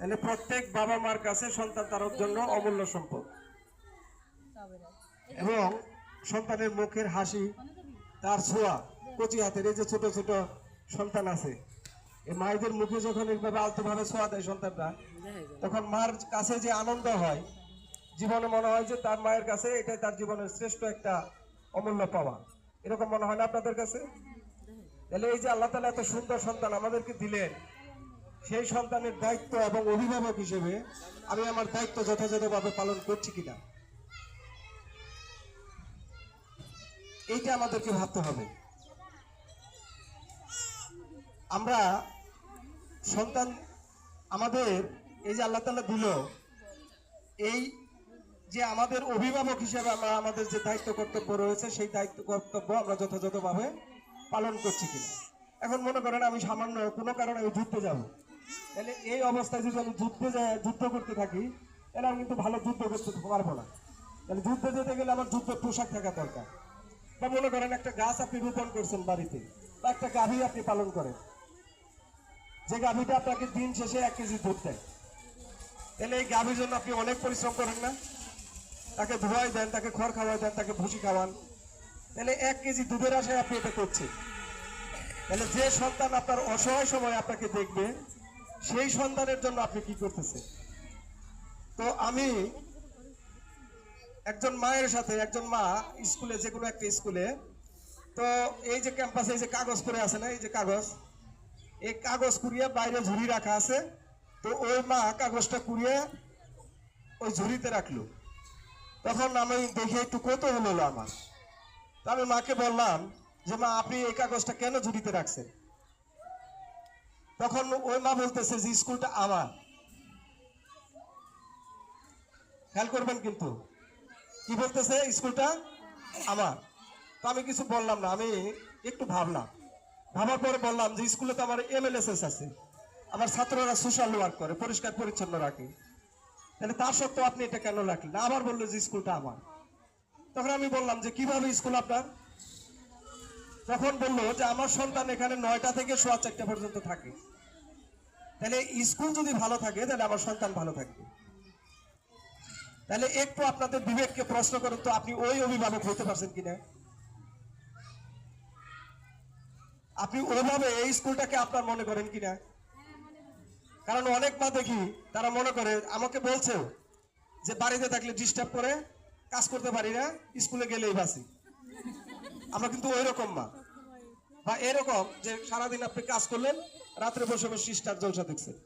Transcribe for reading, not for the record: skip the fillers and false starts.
তাহলে প্রত্যেক বাবা মার কাছে সন্তান তার জন্য অমূল্য সম্পদ, এবং সন্তানের মুখের হাসি, তার ছোঁয়া, কচি হাতের এই যে ছোট ছোট সন্তান আছে, এই মায়েদের মুখে যখন এইভাবে আলতোভাবে ছোঁয়া দেয় সন্তানটা, তখন মার কাছে যে আনন্দ হয়, জীবনে মনে হয় যে তার মায়ের কাছে এটাই তার জীবনের শ্রেষ্ঠ একটা অমূল্য পাওয়া। এরকম মনে হয় না আপনাদের কাছে? তাহলে এই যে আল্লাহ তাআলা এত সুন্দর সন্তান আমাদেরকে দিলেন, সেই সন্তানের দায়িত্ব এবং অভিভাবক হিসেবে আমি আমার দায়িত্ব যথাযথভাবে পালন করছি কিনা, এইটা আমাদেরকে ভাবতে হবে। আমরা সন্তান আমাদের এই যে আল্লাহ তাআলা দিল, এই যে আমাদের অভিভাবক হিসেবে আমরা আমাদের যে দায়িত্ব কর্তব্য রয়েছে, সেই দায়িত্ব কর্তব্য আমরা যথাযথভাবে পালন করছি কিনা। এখন মনে করেন আমি সামান্য কোনো কারণে আমি যুদ্ধে যাব, তাহলে এই অবস্থায় যদি আমি যুদ্ধ করতে থাকি, তাহলে আমি কিন্তু ভালো যুদ্ধ করতে পারবো না। তাহলে যুদ্ধে যেতে গেলে আমার যুদ্ধের পোশাক থাকা দরকার। বা মনে করেন একটা গাছ আপনি রোপণ করছেন বাড়িতে, বা একটা গাভী আপনি পালন করেন, যে গাভীটা আপনাকে দিন শেষে 1 কেজি দুধ দেয়, তাহলে এই গাভীর জন্য আপনি অনেক পরিশ্রম করেন না? তাকে ধোয়াই দেন, তাকে খড় খাওয়াই দেন, তাকে ভুসি খাওয়ান, তাহলে 1 কেজি দুধের আশায় আপনি এটা করছেন। তাহলে যে সন্তান আপনার অসহায় সময় আপনাকে দেখবে, সেই সন্তানের জন্য আপনি কি করতেছেন? তো আমি একজন মায়ের সাথে, একজন মা স্কুলে, যে কোনো একটা স্কুলে, তো এই যে ক্যাম্পাসে এই যে কাগজ করে আছে না, এই যে কাগজ, এই কাগজ কুড়িয়ে বাইরে ঝুড়ি রাখা আছে, তো ওই মা কাগজটা কুড়িয়ে ওই ঝুড়িতে রাখলো। তখন আমি দেখে একটু কৌতূহল হলো আমার। তো আমি মাকে বললাম যে মা, আপনি এই কাগজটা কেন ঝুড়িতে রাখছেন? তখন ওই মা বলতেছে যে স্কুলটা আমার। খেয়াল করবেন কিন্তু, কি বলতেছে? স্কুলটা আমার। তো আমি কিছু বললাম না, আমি একটু ভাবলাম, ভাবার পরে বললাম যে স্কুলে তো আমার এমএলএসএস আছে, আমার ছাত্ররা সোশ্যাল ওয়ার্ক করে, পরিষ্কার পরিচ্ছন্ন রাখে, তাহলে তার সত্ত্বেও আপনি এটা কেন রাখলেন? আবার বললো যে স্কুলটা আমার। তখন আমি বললাম যে কিভাবে স্কুল আপনার? তখন বললো যে আমার সন্তান এখানে 9টা থেকে 4:30 পর্যন্ত থাকে, তাহলে স্কুল যদি ভালো থাকে তাহলে আমার সন্তান ভালো থাকবে। তাহলে একটু আপনাদের বিবেককে প্রশ্ন করুন তো, আপনি ওই অভিভাবক হতে পারছেন কিনা? আপনি ওইভাবে এই স্কুলটাকে আপনার মনে করেন কিনা? কারণ অনেক মা দেখি তারা মনে করে, আমাকে বলছে যে বাড়িতে থাকলে ডিস্টার্ব করে, কাজ করতে পারি না, স্কুলে গেলেই বাসি। আমরা কিন্তু ওই রকম মা, বা এরকম যে সারাদিন আপনি কাজ করলেন, রাত্রে বসে বসে স্টার জলসা দেখছেন,